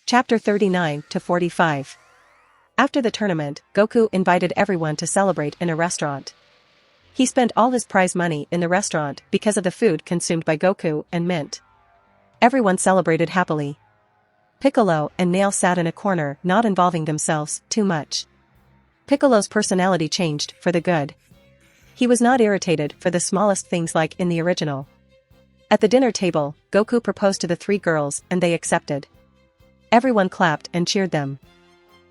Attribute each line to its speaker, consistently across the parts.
Speaker 1: Chapter 39 to 45. After the tournament, Goku invited everyone to celebrate in a restaurant. He spent all his prize money in the restaurant because of the food consumed by Goku and Mint. Everyone celebrated happily. Piccolo and Nail sat in a corner, not involving themselves too much. Piccolo's personality changed for the good. He was not irritated for the smallest things like in the original. At the dinner table, Goku proposed to the three girls and they accepted. Everyone clapped and cheered them.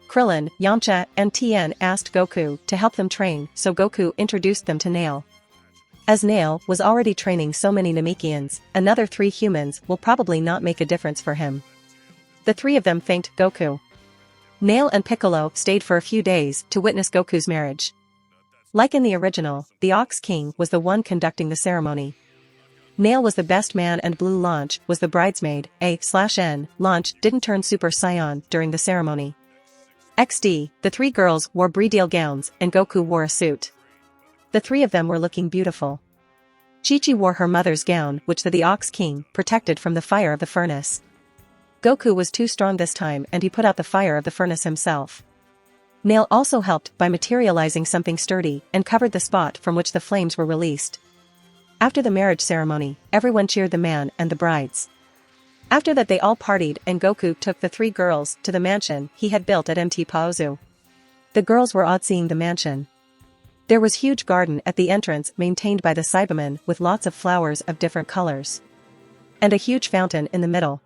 Speaker 1: Krillin, Yamcha, and Tien asked Goku to help them train, so Goku introduced them to Nail. As Nail was already training so many Namekians, another 3 humans will probably not make a difference for him. The 3 of them thanked Goku. Nail and Piccolo stayed for a few days to witness Goku's marriage. Like in the original, the Ox King was the one conducting the ceremony. Nail was the best man and Blue Launch was the bridesmaid. A/N Launch didn't turn Super Saiyan during the ceremony. XD, the 3 girls wore bridal gowns and Goku wore a suit. The 3 of them were looking beautiful. Chi-Chi wore her mother's gown which the Ox King protected from the fire of the furnace. Goku was too strong this time and he put out the fire of the furnace himself. Nail also helped by materializing something sturdy and covered the spot from which the flames were released. After the marriage ceremony, everyone cheered the man and the brides. After that they all partied and Goku took the 3 girls to the mansion he had built at Mt. Paozu. The girls were awed seeing the mansion. There was huge garden at the entrance maintained by the Cybermen with lots of flowers of different colors. And a huge fountain in the middle.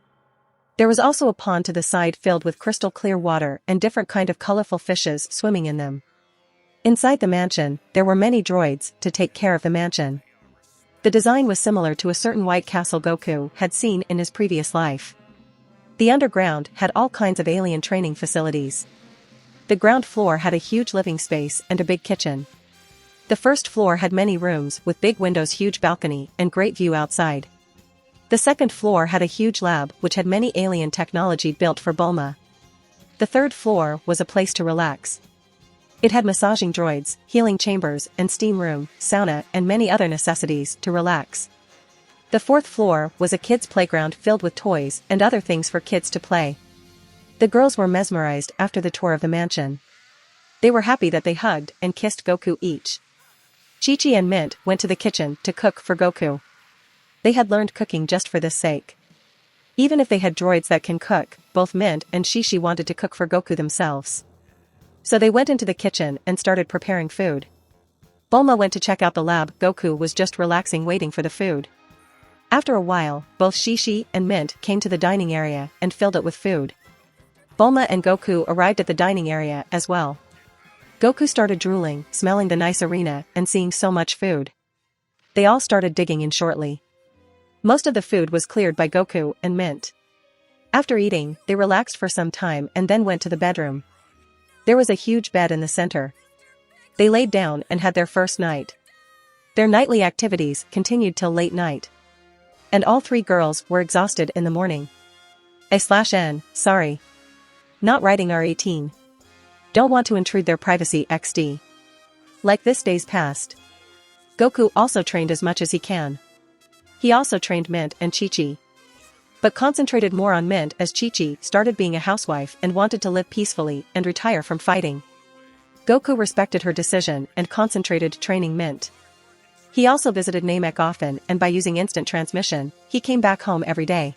Speaker 1: There was also a pond to the side filled with crystal clear water and different kind of colorful fishes swimming in them. Inside the mansion, there were many droids to take care of the mansion. The design was similar to a certain White Castle Goku had seen in his previous life. The underground had all kinds of alien training facilities. The ground floor had a huge living space and a big kitchen. The first floor had many rooms with big windows, huge balcony, and great view outside. The second floor had a huge lab which had many alien technology built for Bulma. The third floor was a place to relax. It had massaging droids, healing chambers, and steam room, sauna, and many other necessities to relax. The fourth floor was a kids' playground filled with toys and other things for kids to play. The girls were mesmerized after the tour of the mansion. They were happy that they hugged and kissed Goku each. Chi-Chi and Mint went to the kitchen to cook for Goku. They had learned cooking just for this sake. Even if they had droids that can cook, both Mint and Chi-Chi wanted to cook for Goku themselves. So they went into the kitchen and started preparing food. Bulma went to check out the lab. Goku was just relaxing waiting for the food. After a while, both Chi-Chi and Mint came to the dining area and filled it with food. Bulma and Goku arrived at the dining area as well. Goku started drooling, smelling the nice arena and seeing so much food. They all started digging in shortly. Most of the food was cleared by Goku and Mint. After eating, they relaxed for some time and then went to the bedroom. There was a huge bed in the center. They laid down and had their first night. Their nightly activities continued till late night. And all 3 girls were exhausted in the morning. A/N, sorry. Not writing R18. Don't want to intrude their privacy XD. Like this days passed. Goku also trained as much as he can. He also trained Mint and Chi-Chi. But concentrated more on Mint as Chi-Chi started being a housewife and wanted to live peacefully and retire from fighting. Goku respected her decision and concentrated training Mint. He also visited Namek often and by using instant transmission, he came back home every day.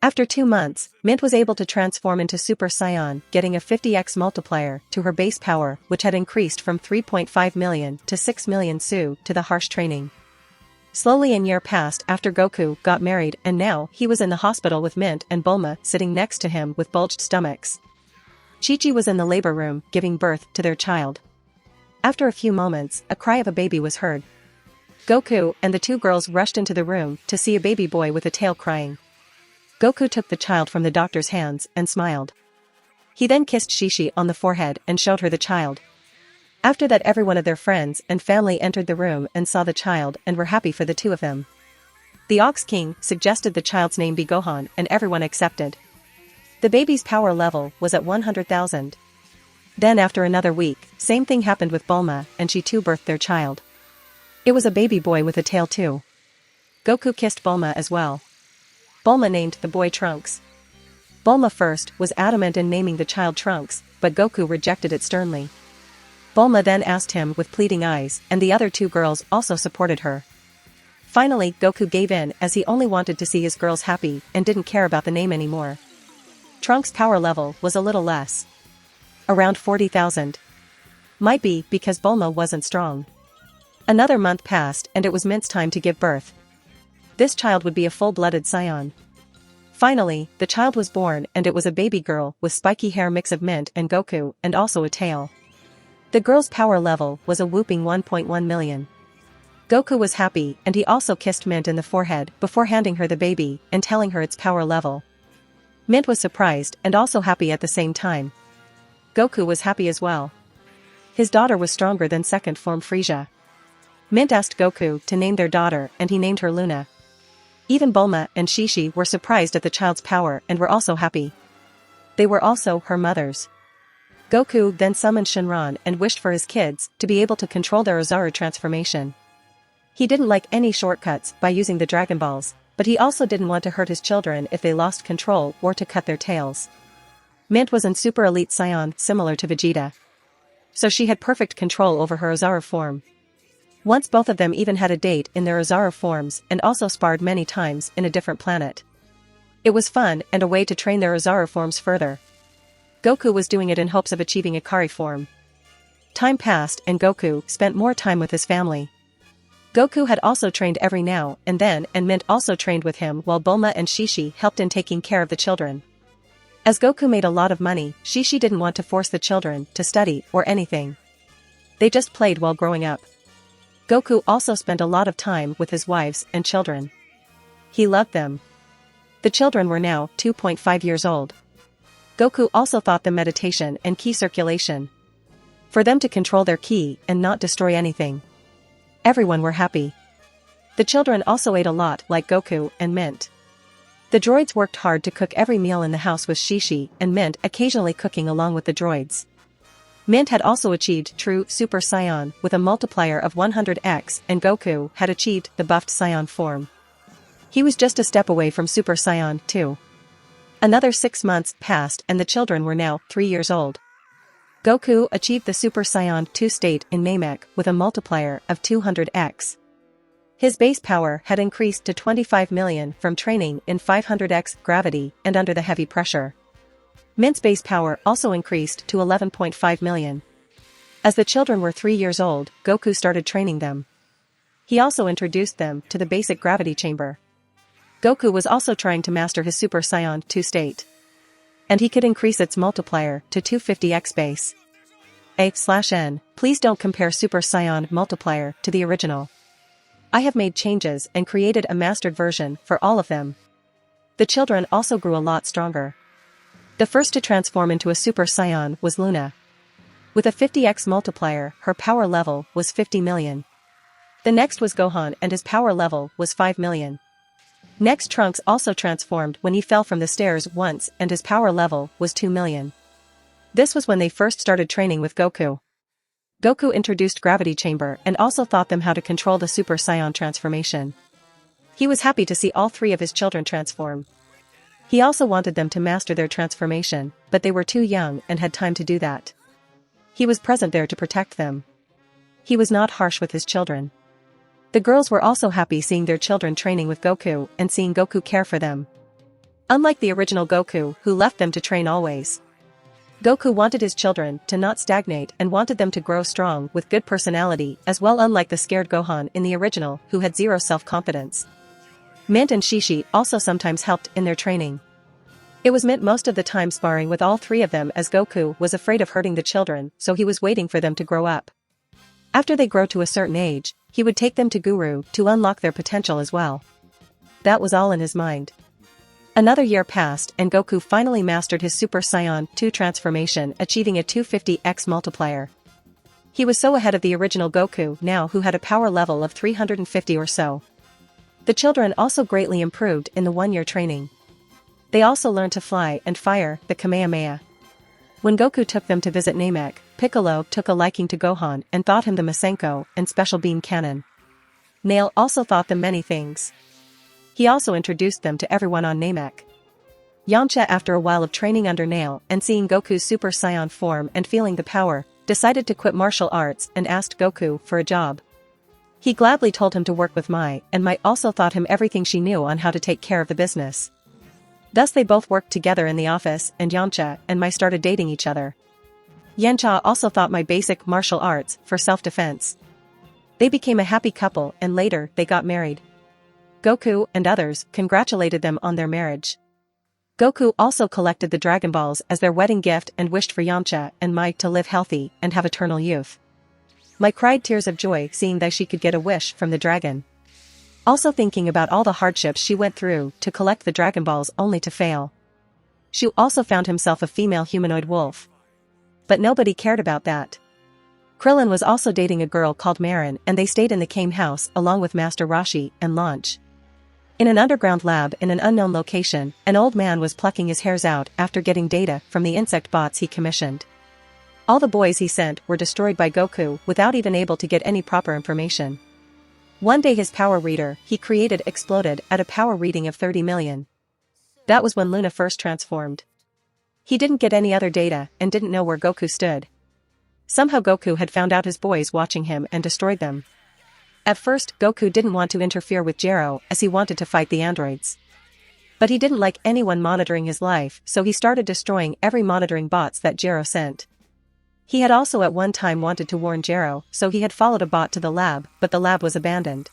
Speaker 1: After 2 months, Mint was able to transform into Super Saiyan, getting a 50x multiplier to her base power which had increased from 3.5 million to 6 million Su to the harsh training. Slowly a year passed after Goku got married and now he was in the hospital with Mint and Bulma sitting next to him with bulged stomachs. Chi-Chi was in the labor room giving birth to their child. After a few moments, a cry of a baby was heard. Goku and the 2 girls rushed into the room to see a baby boy with a tail crying. Goku took the child from the doctor's hands and smiled. He then kissed Chi-Chi on the forehead and showed her the child. After that every one of their friends and family entered the room and saw the child and were happy for the 2 of them. The Ox King suggested the child's name be Gohan and everyone accepted. The baby's power level was at 100,000. Then after another week, same thing happened with Bulma and she too birthed their child. It was a baby boy with a tail too. Goku kissed Bulma as well. Bulma named the boy Trunks. Bulma first was adamant in naming the child Trunks, but Goku rejected it sternly. Bulma then asked him with pleading eyes, and the other two girls also supported her. Finally, Goku gave in as he only wanted to see his girls happy and didn't care about the name anymore. Trunks' power level was a little less. Around 40,000. Might be because Bulma wasn't strong. Another month passed and it was Mint's time to give birth. This child would be a full-blooded scion. Finally, the child was born and it was a baby girl with spiky hair mix of Mint and Goku and also a tail. The girl's power level was a whooping 1.1 million. Goku was happy and he also kissed Mint in the forehead before handing her the baby and telling her its power level. Mint was surprised and also happy at the same time. Goku was happy as well. His daughter was stronger than second form Frieza. Mint asked Goku to name their daughter and he named her Luna. Even Bulma and Shishi were surprised at the child's power and were also happy. They were also her mothers. Goku then summoned Shenron and wished for his kids to be able to control their Ozaru transformation. He didn't like any shortcuts by using the Dragon Balls, but he also didn't want to hurt his children if they lost control or to cut their tails. Mint was in Super Elite Saiyan similar to Vegeta. So she had perfect control over her Ozaru form. Once both of them even had a date in their Ozaru forms and also sparred many times in a different planet. It was fun and a way to train their Ozaru forms further. Goku was doing it in hopes of achieving Ikari form. Time passed and Goku spent more time with his family. Goku had also trained every now and then and Mint also trained with him while Bulma and Shishi helped in taking care of the children. As Goku made a lot of money, Shishi didn't want to force the children to study or anything. They just played while growing up. Goku also spent a lot of time with his wives and children. He loved them. The children were now 2.5 years old. Goku also taught them meditation and ki circulation. For them to control their ki and not destroy anything. Everyone were happy. The children also ate a lot like Goku and Mint. The droids worked hard to cook every meal in the house with Shishi and Mint occasionally cooking along with the droids. Mint had also achieved true Super Saiyan with a multiplier of 100x and Goku had achieved the buffed Saiyan form. He was just a step away from Super Saiyan 2. Another 6 months passed and the children were now 3 years old. Goku achieved the Super Saiyan 2 state in Namek with a multiplier of 200x. His base power had increased to 25 million from training in 500x gravity and under the heavy pressure. Mint's base power also increased to 11.5 million. As the children were 3 years old, Goku started training them. He also introduced them to the basic gravity chamber. Goku was also trying to master his Super Saiyan 2 state. And he could increase its multiplier to 250x base. A/N. Please don't compare Super Saiyan multiplier to the original. I have made changes and created a mastered version for all of them. The children also grew a lot stronger. The first to transform into a Super Saiyan was Luna. With a 50x multiplier, her power level was 50 million. The next was Gohan and his power level was 5 million. Next Trunks also transformed when he fell from the stairs once and his power level was 2 million. This was when they first started training with Goku. Goku introduced Gravity Chamber and also taught them how to control the Super Saiyan transformation. He was happy to see all 3 of his children transform. He also wanted them to master their transformation, but they were too young and had time to do that. He was present there to protect them. He was not harsh with his children. The girls were also happy seeing their children training with Goku and seeing Goku care for them. Unlike the original Goku, who left them to train always. Goku wanted his children to not stagnate and wanted them to grow strong with good personality as well, unlike the scared Gohan in the original who had zero self-confidence. Mint and Shishi also sometimes helped in their training. It was Mint most of the time sparring with all 3 of them as Goku was afraid of hurting the children, so he was waiting for them to grow up. After they grow to a certain age, he would take them to Guru to unlock their potential as well. That was all in his mind. Another year passed and Goku finally mastered his Super Saiyan 2 transformation, achieving a 250x multiplier. He was so ahead of the original Goku now, who had a power level of 350 or so. The children also greatly improved in the 1-year training. They also learned to fly and fire the Kamehameha. When Goku took them to visit Namek, Piccolo took a liking to Gohan and taught him the Masenko and special beam cannon. Nail also taught them many things. He also introduced them to everyone on Namek. Yamcha, after a while of training under Nail and seeing Goku's Super Saiyan form and feeling the power, decided to quit martial arts and asked Goku for a job. He gladly told him to work with Mai, and Mai also taught him everything she knew on how to take care of the business. Thus they both worked together in the office, and Yamcha and Mai started dating each other. Yamcha also taught Mai basic martial arts for self-defense. They became a happy couple and later they got married. Goku and others congratulated them on their marriage. Goku also collected the Dragon Balls as their wedding gift and wished for Yamcha and Mai to live healthy and have eternal youth. Mai cried tears of joy seeing that she could get a wish from the dragon. Also thinking about all the hardships she went through to collect the Dragon Balls only to fail. Shu also found himself a female humanoid wolf. But nobody cared about that. Krillin was also dating a girl called Marin and they stayed in the Kame house along with Master Roshi and Launch. In an underground lab in an unknown location, an old man was plucking his hairs out after getting data from the insect bots he commissioned. All the boys he sent were destroyed by Goku without even able to get any proper information. One day his power reader he created exploded at a power reading of 30 million. That was when Luna first transformed. He didn't get any other data and didn't know where Goku stood. Somehow Goku had found out his boys watching him and destroyed them. At first, Goku didn't want to interfere with Gero as he wanted to fight the androids. But he didn't like anyone monitoring his life, so he started destroying every monitoring bots that Gero sent. He had also at one time wanted to warn Gero, so he had followed a bot to the lab, but the lab was abandoned.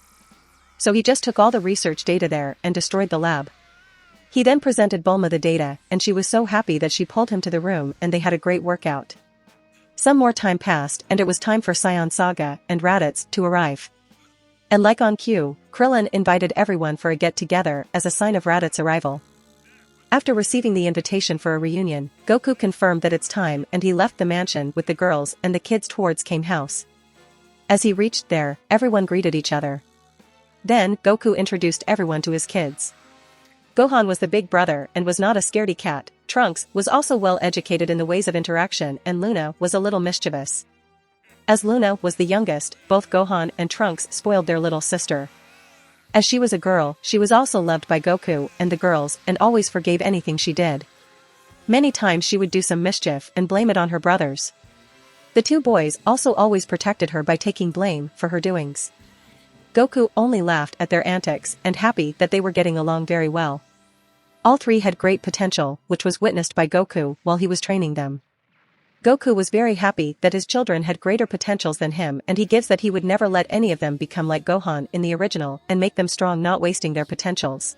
Speaker 1: So he just took all the research data there and destroyed the lab. He then presented Bulma the data, and she was so happy that she pulled him to the room and they had a great workout. Some more time passed and it was time for Saiyan Saga and Raditz to arrive. And like on cue, Krillin invited everyone for a get-together as a sign of Raditz's arrival. After receiving the invitation for a reunion, Goku confirmed that it's time and he left the mansion with the girls and the kids towards Kame house. As he reached there, everyone greeted each other. Then, Goku introduced everyone to his kids. Gohan was the big brother and was not a scaredy cat, Trunks was also well educated in the ways of interaction and Luna was a little mischievous. As Luna was the youngest, both Gohan and Trunks spoiled their little sister. As she was a girl, she was also loved by Goku and the girls and always forgave anything she did. Many times she would do some mischief and blame it on her brothers. The two boys also always protected her by taking blame for her doings. Goku only laughed at their antics and happy that they were getting along very well. All three had great potential, which was witnessed by Goku while he was training them. Goku was very happy that his children had greater potentials than him and he gives that he would never let any of them become like Gohan in the original and make them strong, not wasting their potentials.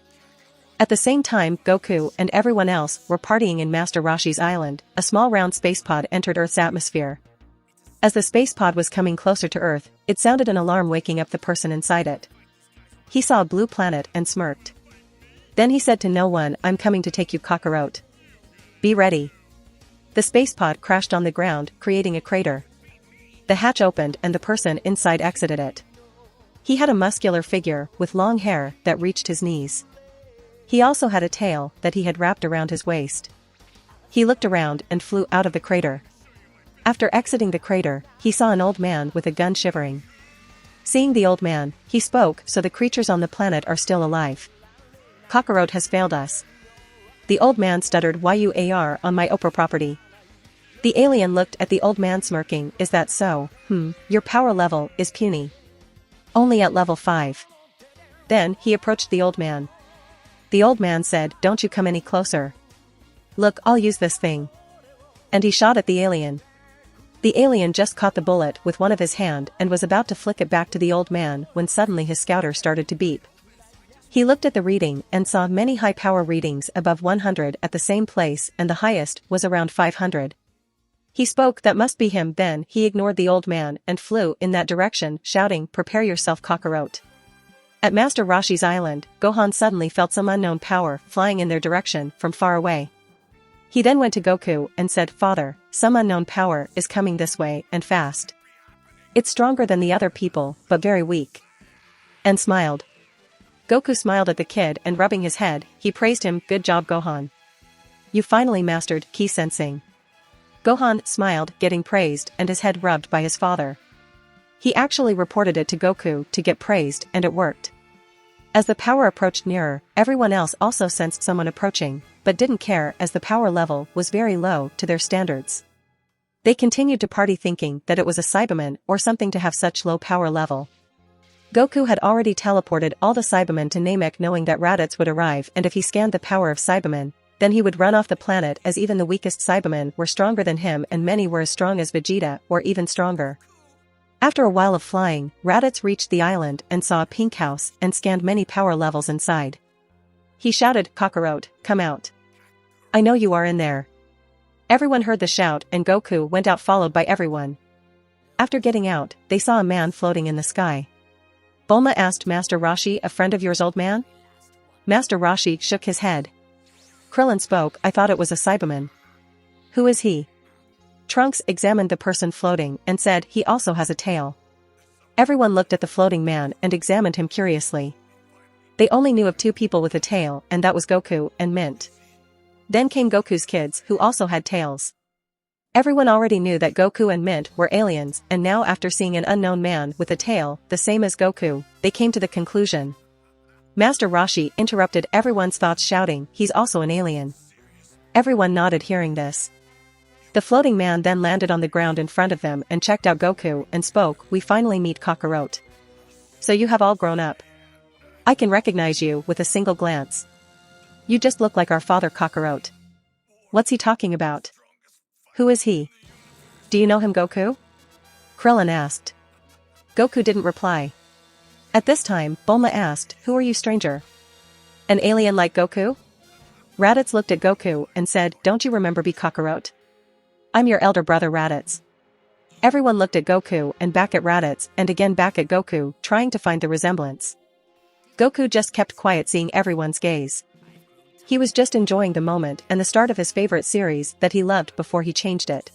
Speaker 1: At the same time, Goku and everyone else were partying in Master Roshi's island. A small round space pod entered Earth's atmosphere. As the space pod was coming closer to Earth, it sounded an alarm waking up the person inside it. He saw a blue planet and smirked. Then he said to no one, "I'm coming to take you, Kakarot. Be ready." The space pod crashed on the ground, creating a crater. The hatch opened and the person inside exited it. He had a muscular figure with long hair that reached his knees. He also had a tail that he had wrapped around his waist. He looked around and flew out of the crater. After exiting the crater, he saw an old man with a gun shivering. Seeing the old man, he spoke, "So the creatures on the planet are still alive. Kakarot has failed us." The old man stuttered, "Why you are on my Oprah property?" The alien looked at the old man smirking, "Is that so? Your power level is puny. Only at level 5. Then, he approached the old man. The old man said, "Don't you come any closer. Look, I'll use this thing." And he shot at the alien. The alien just caught the bullet with one of his hand and was about to flick it back to the old man when suddenly his scouter started to beep. He looked at the reading and saw many high power readings above 100 at the same place and the highest was around 500. He spoke, "That must be him." Then he ignored the old man and flew in that direction, shouting, "Prepare yourself, Kakarot." At Master Roshi's island, Gohan suddenly felt some unknown power flying in their direction from far away. He then went to Goku and said, "Father, some unknown power is coming this way and fast. It's stronger than the other people, but very weak." And smiled. Goku smiled at the kid and rubbing his head, he praised him, "Good job, Gohan. You finally mastered ki sensing." Gohan smiled, getting praised and his head rubbed by his father. He actually reported it to Goku to get praised and it worked. As the power approached nearer, everyone else also sensed someone approaching. but didn't care as the power level was very low to their standards. They continued to party thinking that it was a Cyberman or something to have such low power level. Goku had already teleported all the Cybermen to Namek knowing that Raditz would arrive, and if he scanned the power of Cybermen, then he would run off the planet as even the weakest Cybermen were stronger than him and many were as strong as Vegeta or even stronger. After a while of flying, Raditz reached the island and saw a pink house and scanned many power levels inside. He shouted, "Kakarot, come out. I know you are in there." Everyone heard the shout and Goku went out followed by everyone. After getting out, they saw a man floating in the sky. Bulma asked Master Roshi, "A friend of yours, old man?" Master Roshi shook his head. Krillin spoke, "I thought it was a Cyberman." "Who is he?" Trunks examined the person floating and said, "He also has a tail." Everyone looked at the floating man and examined him curiously. They only knew of two people with a tail, and that was Goku and Mint. Then came Goku's kids who also had tails. Everyone already knew that Goku and Mint were aliens, and now after seeing an unknown man with a tail, the same as Goku, they came to the conclusion. Master Roshi interrupted everyone's thoughts shouting, "He's also an alien." Everyone nodded hearing this. The floating man then landed on the ground in front of them and checked out Goku and spoke, "We finally meet Kakarot. So you have all grown up. I can recognize you with a single glance. You just look like our father Kakarot." "What's he talking about? Who is he? Do you know him, Goku?" Krillin asked. Goku didn't reply. At this time, Bulma asked, "Who are you, stranger? An alien like Goku?" Raditz looked at Goku and said, "Don't you remember me, Kakarot? I'm your elder brother Raditz." Everyone looked at Goku and back at Raditz and again back at Goku, trying to find the resemblance. Goku just kept quiet seeing everyone's gaze. He was just enjoying the moment and the start of his favorite series that he loved before he changed it.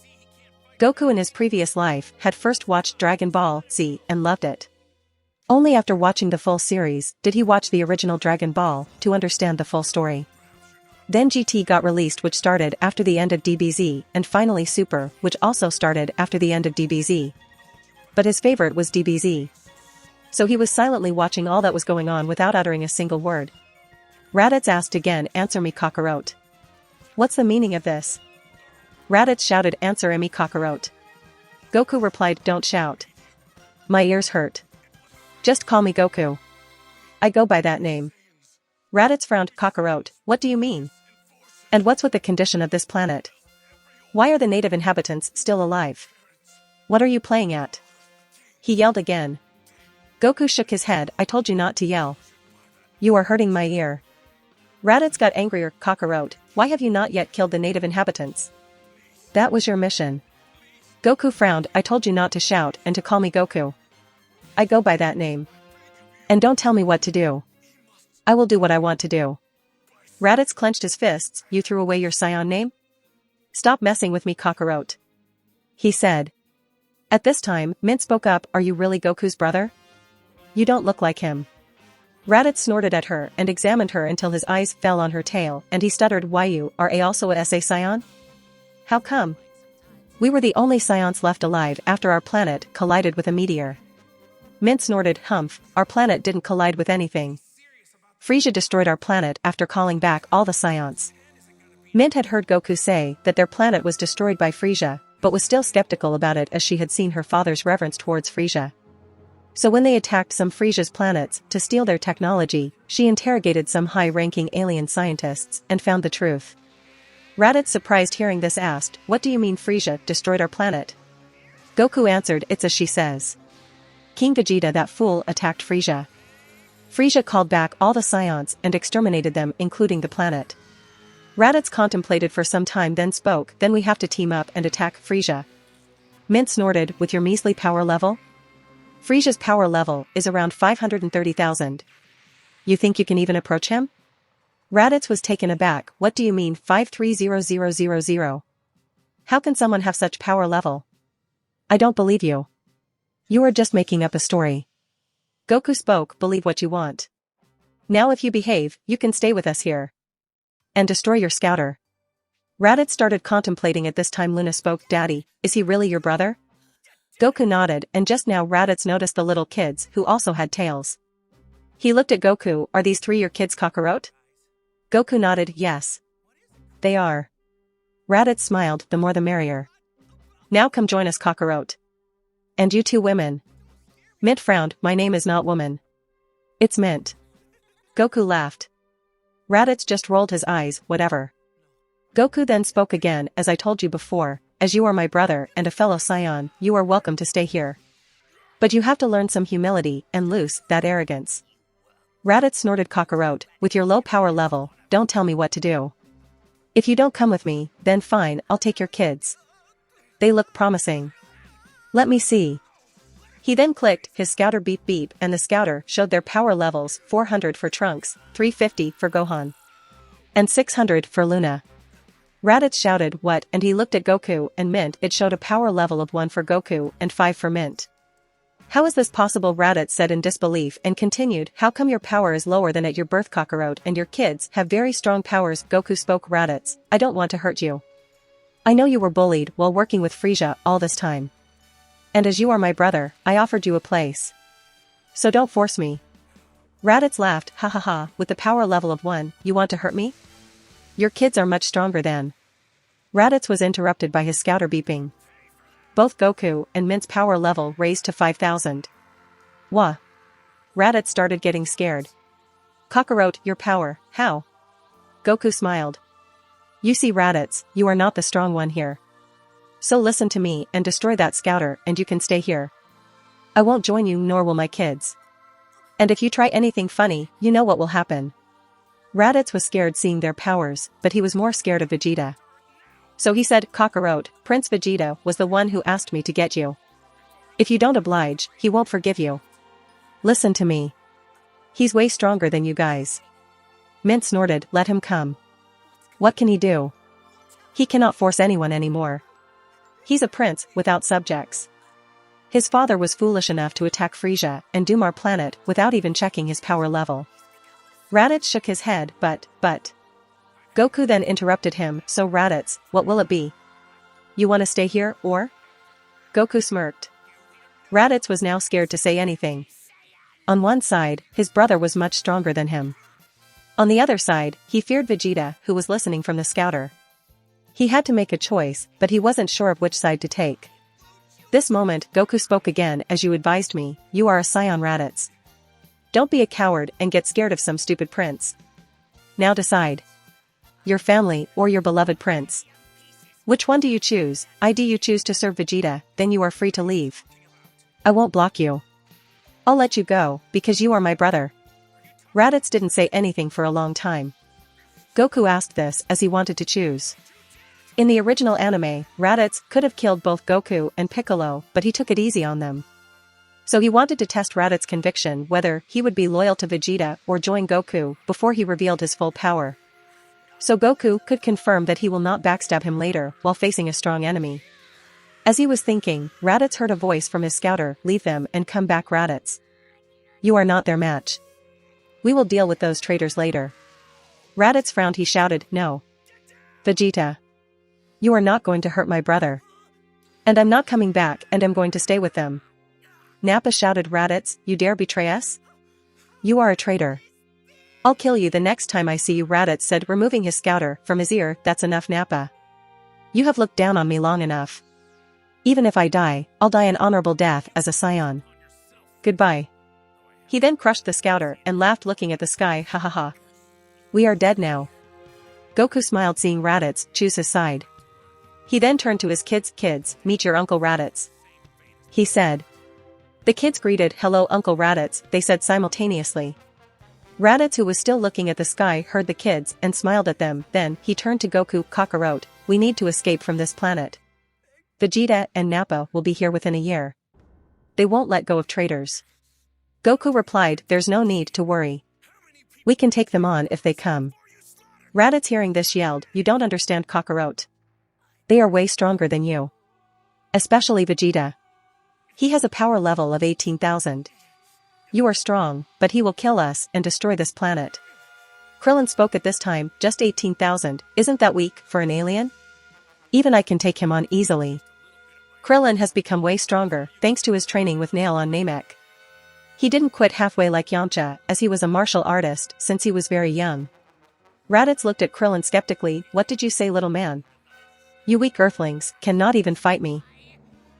Speaker 1: Goku in his previous life had first watched Dragon Ball Z and loved it. Only after watching the full series did he watch the original Dragon Ball to understand the full story. Then GT got released, which started after the end of DBZ, and finally Super, which also started after the end of DBZ. But his favorite was DBZ. So he was silently watching all that was going on without uttering a single word. Raditz asked again, "Answer me, Kakarot. What's the meaning of this?" Raditz shouted, "Answer me, Kakarot." Goku replied, "Don't shout. My ears hurt. Just call me Goku. I go by that name." Raditz frowned, "Kakarot, what do you mean? And what's with the condition of this planet? Why are the native inhabitants still alive? What are you playing at?" He yelled again. Goku shook his head, "I told you not to yell. You are hurting my ear." Raditz got angrier, "Kakarot, why have you not yet killed the native inhabitants? That was your mission." Goku frowned, "I told you not to shout and to call me Goku. I go by that name. And don't tell me what to do. I will do what I want to do." Raditz clenched his fists, "You threw away your Scion name? Stop messing with me, Kakarot," he said. At this time, Mint spoke up, "Are you really Goku's brother? You don't look like him." Raditz snorted at her and examined her until his eyes fell on her tail and he stuttered, "Why you are also a Scion? How come? We were the only Scions left alive after our planet collided with a meteor." Mint snorted, "Humph, our planet didn't collide with anything. Frieza destroyed our planet after calling back all the Scions." Mint had heard Goku say that their planet was destroyed by Frieza, but was still skeptical about it as she had seen her father's reverence towards Frieza. So when they attacked some Frieza's planets to steal their technology, she interrogated some high-ranking alien scientists and found the truth. Raditz, surprised hearing this, asked, "What do you mean Frieza destroyed our planet?" Goku answered, "It's as she says. King Vegeta, that fool, attacked Frieza. Frieza called back all the Scions and exterminated them, including the planet." Raditz contemplated for some time then spoke, "Then we have to team up and attack Frieza." Mint snorted, "With your measly power level? Frieza's power level is around 530,000. You think you can even approach him?" Raditz was taken aback, "What do you mean 530,000? How can someone have such power level? I don't believe you. You are just making up a story." Goku spoke, "Believe what you want. Now if you behave, you can stay with us here. And destroy your scouter." Raditz started contemplating. At this time Luna spoke, "Daddy, is he really your brother?" Goku nodded, and just now Raditz noticed the little kids who also had tails. He looked at Goku, "Are these three your kids, Kakarot?" Goku nodded, "Yes. They are. Raditz smiled, the more the merrier. Now come join us, Kakarot. And you two women. Mint frowned, my name is not woman. It's Mint. Goku laughed. Raditz just rolled his eyes, whatever. Goku then spoke again, as I told you before, as you are my brother and a fellow Scion, you are welcome to stay here. But you have to learn some humility and lose that arrogance. Raditz snorted. Kakarot, with your low power level, don't tell me what to do. If you don't come with me, then fine, I'll take your kids. They look promising. Let me see. He then clicked his scouter beep beep and the scouter showed their power levels 400 for Trunks, 350 for Gohan. And 600 for Luna. Raditz shouted what and he looked at Goku and Mint. It showed a power level of 1 for Goku and 5 for Mint. How is this possible? Raditz said in disbelief and continued, how come your power is lower than at your birth, Kakarot, and your kids have very strong powers? Goku spoke. Raditz, I don't want to hurt you. I know you were bullied while working with Frieza all this time. And as you are my brother, I offered you a place. So don't force me. Raditz laughed, ha ha ha, with the power level of 1, you want to hurt me? Your kids are much stronger than. Raditz was interrupted by his scouter beeping. Both Goku and Mint's power level raised to 5,000. Wah. Raditz started getting scared. Kakarot, your power, how? Goku smiled. You see, Raditz, you are not the strong one here. So listen to me and destroy that scouter and you can stay here. I won't join you nor will my kids. And if you try anything funny, you know what will happen. Raditz was scared seeing their powers, but he was more scared of Vegeta. So he said, Kakarot, Prince Vegeta was the one who asked me to get you. If you don't oblige, he won't forgive you. Listen to me. He's way stronger than you guys. Mint snorted, let him come. What can he do? He cannot force anyone anymore. He's a prince without subjects. His father was foolish enough to attack Frieza and doom our planet without even checking his power level. Raditz shook his head, but. Goku then interrupted him, so Raditz, what will it be? You want to stay here, or? Goku smirked. Raditz was now scared to say anything. On one side, his brother was much stronger than him. On the other side, he feared Vegeta, who was listening from the scouter. He had to make a choice, but he wasn't sure of which side to take. This moment, Goku spoke again, as you advised me, you are a Scion, Raditz. Don't be a coward and get scared of some stupid prince. Now decide. Your family or your beloved prince. Which one do you choose? Do you choose to serve Vegeta, then you are free to leave. I won't block you. I'll let you go, because you are my brother. Raditz didn't say anything for a long time. Goku asked this as he wanted to choose. In the original anime, Raditz could have killed both Goku and Piccolo, but he took it easy on them. So he wanted to test Raditz's conviction whether he would be loyal to Vegeta or join Goku before he revealed his full power. So Goku could confirm that he will not backstab him later while facing a strong enemy. As he was thinking, Raditz heard a voice from his scouter, leave them and come back, Raditz. You are not their match. We will deal with those traitors later. Raditz frowned, he shouted, no. Vegeta. You are not going to hurt my brother. And I'm not coming back and I'm going to stay with them. Nappa shouted, Raditz, you dare betray us? You are a traitor. I'll kill you the next time I see you, Raditz said, removing his scouter from his ear. That's enough, Nappa. You have looked down on me long enough. Even if I die, I'll die an honorable death as a Scion. Goodbye. He then crushed the scouter and laughed, looking at the sky, ha ha ha. We are dead now. Goku smiled, seeing Raditz choose his side. He then turned to his kids, meet your Uncle Raditz. He said. The kids greeted, hello Uncle Raditz, they said simultaneously. Raditz, who was still looking at the sky, heard the kids and smiled at them. Then he turned to Goku, Kakarot, we need to escape from this planet. Vegeta and Nappa will be here within a year. They won't let go of traitors. Goku replied, there's no need to worry. We can take them on if they come. Raditz, hearing this, yelled, you don't understand, Kakarot. They are way stronger than you. Especially Vegeta. He has a power level of 18,000. You are strong, but he will kill us and destroy this planet. Krillin spoke at this time, just 18,000, isn't that weak for an alien? Even I can take him on easily. Krillin has become way stronger, thanks to his training with Nail on Namek. He didn't quit halfway like Yamcha, as he was a martial artist since he was very young. Raditz looked at Krillin skeptically. What did you say, little man? You weak earthlings, cannot even fight me.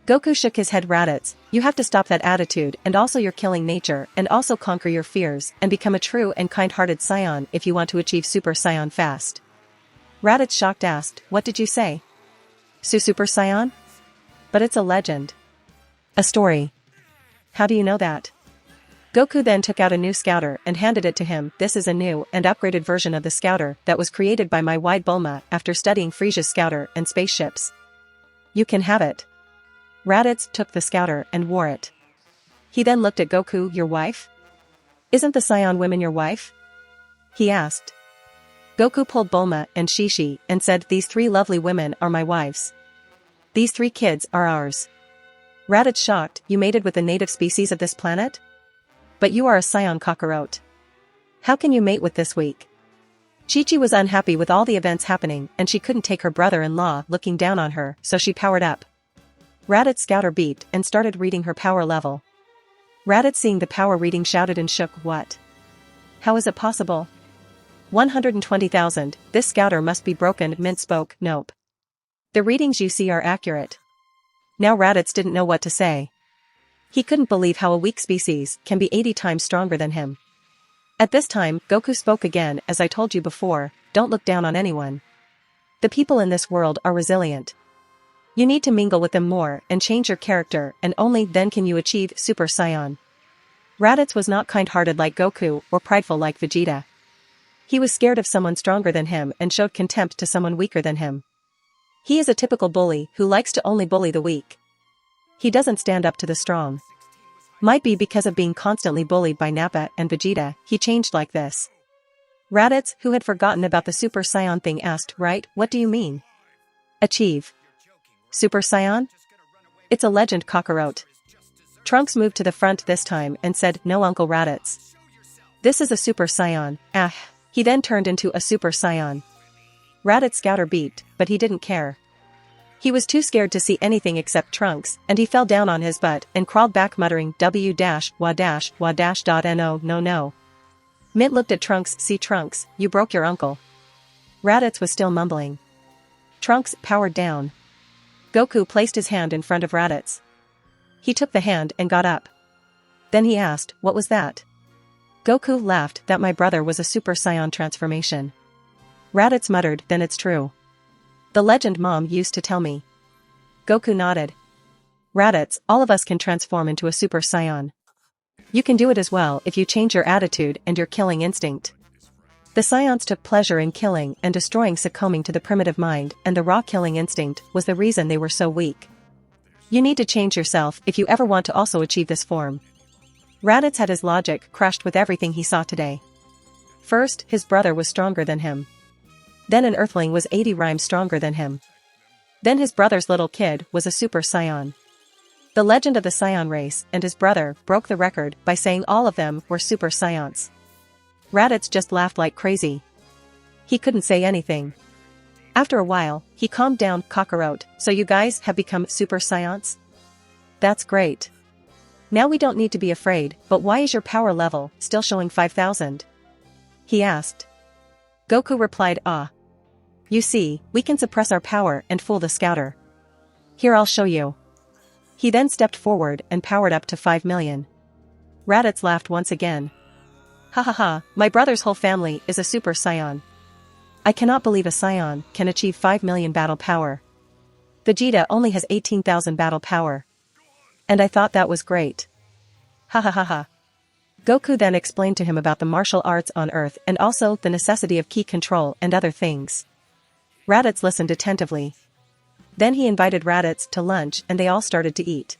Speaker 1: Goku shook his head. Raditz, you have to stop that attitude and also your killing nature and also conquer your fears and become a true and kind-hearted Saiyan if you want to achieve Super Saiyan fast. Raditz shocked asked, what did you say? Super Saiyan? But it's a legend. A story. How do you know that? Goku then took out a new scouter and handed it to him. This is a new and upgraded version of the scouter that was created by my wide Bulma after studying Frisia's scouter and spaceships. You can have it. Raditz took the scouter and wore it. He then looked at Goku. Your wife? Isn't the Saiyan women your wife? He asked. Goku pulled Bulma and Shishi and said, these 3 lovely women are my wives. These 3 kids are ours. Raditz shocked, you mated with the native species of this planet? But you are a Saiyan Kakarot. How can you mate with this weak? Chi-Chi was unhappy with all the events happening and she couldn't take her brother-in-law looking down on her, so she powered up. Raditz's scouter beeped and started reading her power level. Raditz, seeing the power reading, shouted and shook. What? How is it possible? 120,000, this scouter must be broken. Mint spoke. Nope. The readings you see are accurate. Now Raditz didn't know what to say. He couldn't believe how a weak species can be 80 times stronger than him. At this time, Goku spoke again. As I told you before, don't look down on anyone. The people in this world are resilient. You need to mingle with them more and change your character, and only then can you achieve Super Saiyan. Raditz was not kind-hearted like Goku or prideful like Vegeta. He was scared of someone stronger than him and showed contempt to someone weaker than him. He is a typical bully who likes to only bully the weak. He doesn't stand up to the strong. Might be because of being constantly bullied by Nappa and Vegeta, he changed like this. Raditz, who had forgotten about the Super Saiyan thing, asked, right, what do you mean? Achieve. Super Saiyan? It's a legend, Kakarot. Trunks moved to the front this time and said, no, Uncle Raditz. This is a Super Saiyan. He then turned into a Super Saiyan. Raditz's scouter beeped, but he didn't care. He was too scared to see anything except Trunks, and he fell down on his butt and crawled back muttering no. Mint looked at Trunks. See, Trunks, you broke your uncle. Raditz was still mumbling. Trunks powered down. Goku placed his hand in front of Raditz. He took the hand and got up. Then he asked, what was that? Goku laughed. That my brother was a Super Saiyan transformation. Raditz muttered, then it's true. The legend Mom used to tell me. Goku nodded. Raditz, all of us can transform into a Super Saiyan. You can do it as well if you change your attitude and your killing instinct. The Saiyans took pleasure in killing and destroying, succumbing to the primitive mind, and the raw killing instinct was the reason they were so weak. You need to change yourself if you ever want to also achieve this form. Raditz had his logic crushed with everything he saw today. First, his brother was stronger than him. Then an Earthling was 80 rhymes stronger than him. Then his brother's little kid was a Super Saiyan. The legend of the Saiyan race and his brother broke the record by saying all of them were Super Saiyans. Raditz just laughed like crazy. He couldn't say anything. After a while, he calmed down. Kakarot, so you guys have become Super Saiyans? That's great. Now we don't need to be afraid, but why is your power level still showing 5,000? He asked. Goku replied, You see, we can suppress our power and fool the scouter. Here, I'll show you. He then stepped forward and powered up to 5 million. Raditz laughed once again. Ha ha ha, my brother's whole family is a Super Saiyan. I cannot believe a Saiyan can achieve 5 million battle power. Vegeta only has 18,000 battle power. And I thought that was great. Ha ha ha ha. Goku then explained to him about the martial arts on Earth and also the necessity of ki control and other things. Raditz listened attentively. Then he invited Raditz to lunch and they all started to eat.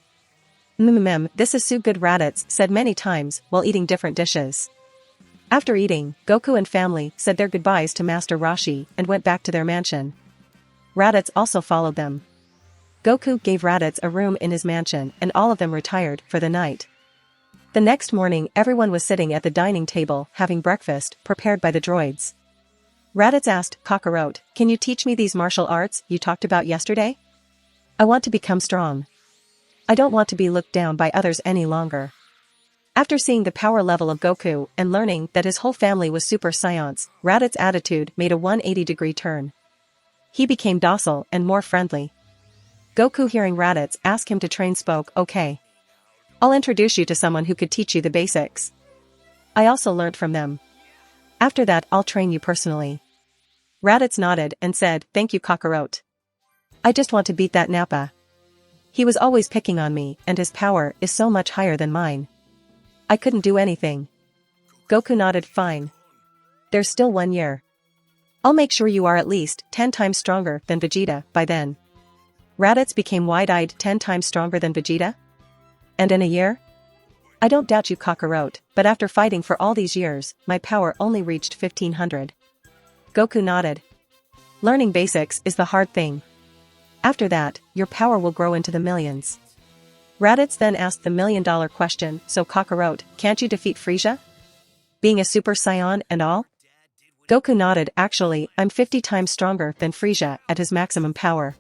Speaker 1: This is so good, Raditz said many times while eating different dishes. After eating, Goku and family said their goodbyes to Master Roshi and went back to their mansion. Raditz also followed them. Goku gave Raditz a room in his mansion and all of them retired for the night. The next morning, everyone was sitting at the dining table having breakfast prepared by the droids. Raditz asked, Kakarot, can you teach me these martial arts you talked about yesterday? I want to become strong. I don't want to be looked down by others any longer. After seeing the power level of Goku and learning that his whole family was Super Saiyans, Raditz' attitude made a 180-degree turn. He became docile and more friendly. Goku, hearing Raditz ask him to train, spoke, "Okay. I'll introduce you to someone who could teach you the basics. I also learned from them. After that, I'll train you personally." Raditz nodded and said, "Thank you, Kakarot. I just want to beat that Nappa. He was always picking on me and his power is so much higher than mine. I couldn't do anything." Goku nodded, "Fine. There's still 1 year. I'll make sure you are at least 10 times stronger than Vegeta by then." Raditz became wide-eyed. 10 times stronger than Vegeta? And in a year? "I don't doubt you, Kakarot, but after fighting for all these years, my power only reached 1500. Goku nodded. "Learning basics is the hard thing. After that, your power will grow into the millions." Raditz then asked the million-dollar question, "So Kakarot, can't you defeat Frieza? Being a Super Saiyan and all?" Goku nodded. "Actually, I'm 50 times stronger than Frieza at his maximum power.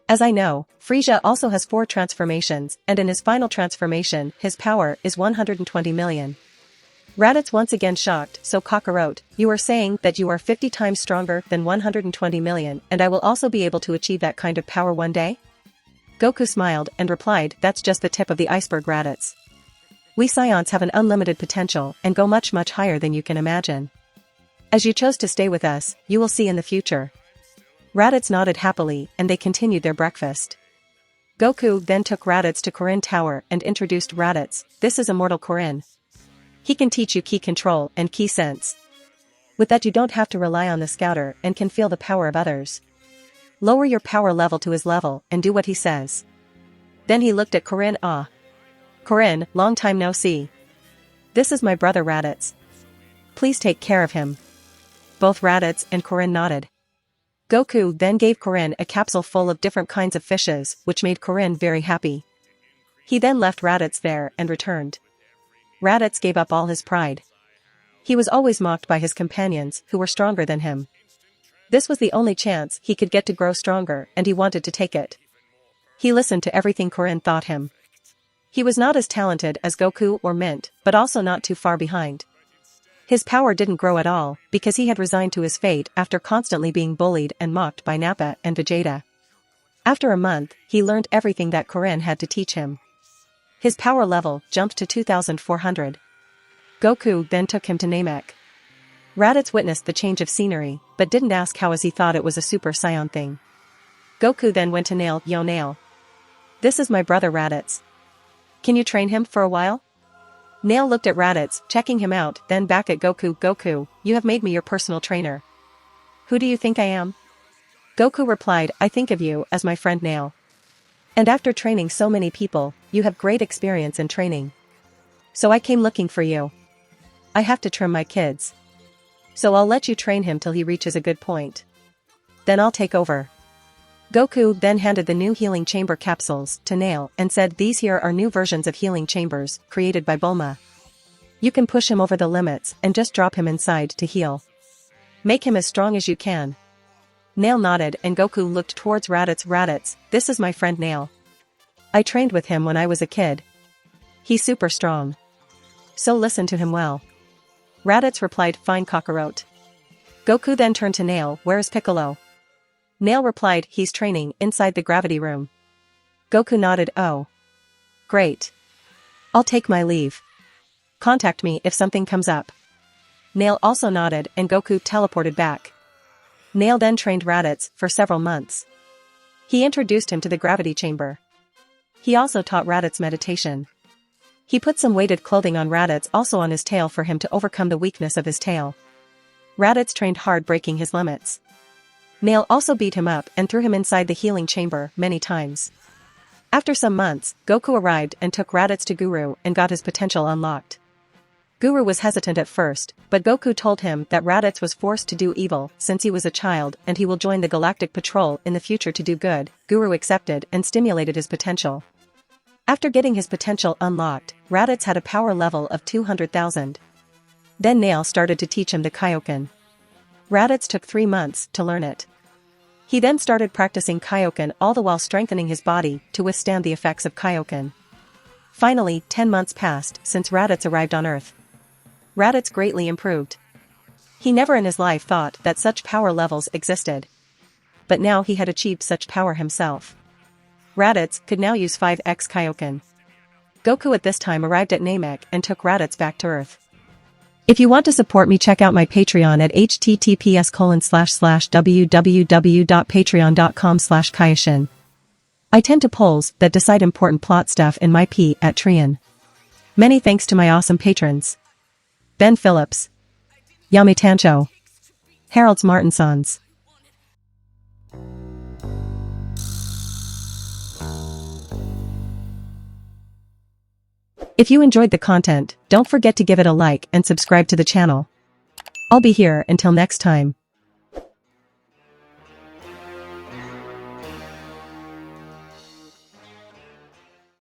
Speaker 1: As I know, Frieza also has 4 transformations, and in his final transformation, his power is 120 million. Raditz once again shocked. "So Kakarot, you are saying that you are 50 times stronger than 120 million and I will also be able to achieve that kind of power one day?" Goku smiled and replied, "That's just the tip of the iceberg, Raditz. We Saiyans have an unlimited potential and go much higher than you can imagine. As you chose to stay with us, you will see in the future." Raditz nodded happily and they continued their breakfast. Goku then took Raditz to Korin Tower and introduced Raditz. "This is Immortal Korin. He can teach you ki control and ki sense. With that you don't have to rely on the scouter and can feel the power of others. Lower your power level to his level and do what he says." Then he looked at Korin. "Ah. Korin, long time no see. This is my brother Raditz. Please take care of him." Both Raditz and Korin nodded. Goku then gave Korin a capsule full of different kinds of fishes, which made Korin very happy. He then left Raditz there and returned. Raditz gave up all his pride. He was always mocked by his companions who were stronger than him. This was the only chance he could get to grow stronger and he wanted to take it. He listened to everything Korin taught him. He was not as talented as Goku or Mint, but also not too far behind. His power didn't grow at all because he had resigned to his fate after constantly being bullied and mocked by Nappa and Vegeta. After a month, he learned everything that Korin had to teach him. His power level jumped to 2400. Goku then took him to Namek. Raditz witnessed the change of scenery, but didn't ask how as he thought it was a Super Saiyan thing. Goku then went to Nail. "Yo Nail. This is my brother Raditz. Can you train him for a while?" Nail looked at Raditz, checking him out, then back at Goku. "Goku, you have made me your personal trainer. Who do you think I am?" Goku replied, "I think of you as my friend Nail. And after training so many people, you have great experience in training. So I came looking for you. I have to trim my kids. So I'll let you train him till he reaches a good point. Then I'll take over." Goku then handed the new healing chamber capsules to Nail and said, "These here are new versions of healing chambers created by Bulma. You can push him over the limits and just drop him inside to heal. Make him as strong as you can." Nail nodded and Goku looked towards Raditz. "Raditz, this is my friend Nail. I trained with him when I was a kid. He's super strong. So listen to him well." Raditz replied, "Fine, Kakarot." Goku then turned to Nail. "Where's Piccolo?" Nail replied, "He's training inside the gravity room." Goku nodded. "Oh. Great. I'll take my leave. Contact me if something comes up." Nail also nodded and Goku teleported back. Nail then trained Raditz for several months. He introduced him to the gravity chamber. He also taught Raditz meditation. He put some weighted clothing on Raditz, also on his tail, for him to overcome the weakness of his tail. Raditz trained hard, breaking his limits. Nail also beat him up and threw him inside the healing chamber many times. After some months, Goku arrived and took Raditz to Guru and got his potential unlocked. Guru was hesitant at first, but Goku told him that Raditz was forced to do evil since he was a child and he will join the Galactic Patrol in the future to do good. Guru accepted and stimulated his potential. After getting his potential unlocked, Raditz had a power level of 200,000. Then Nail started to teach him the Kaioken. Raditz took 3 months to learn it. He then started practicing Kaioken, all the while strengthening his body to withstand the effects of Kaioken. Finally, 10 months passed since Raditz arrived on Earth. Raditz greatly improved. He never in his life thought that such power levels existed. But now he had achieved such power himself. Raditz could now use 5x Kaioken. Goku at this time arrived at Namek and took Raditz back to Earth. If you want to support me, check out my Patreon at https://www.patreon.com/Kaioshin. I tend to polls that decide important plot stuff in my P at Trian. Many thanks to my awesome patrons. Ben Phillips, Yami Tancho, Harold's Martinsons. If you enjoyed the content, don't forget to give it a like and subscribe to the channel. I'll be here until next time.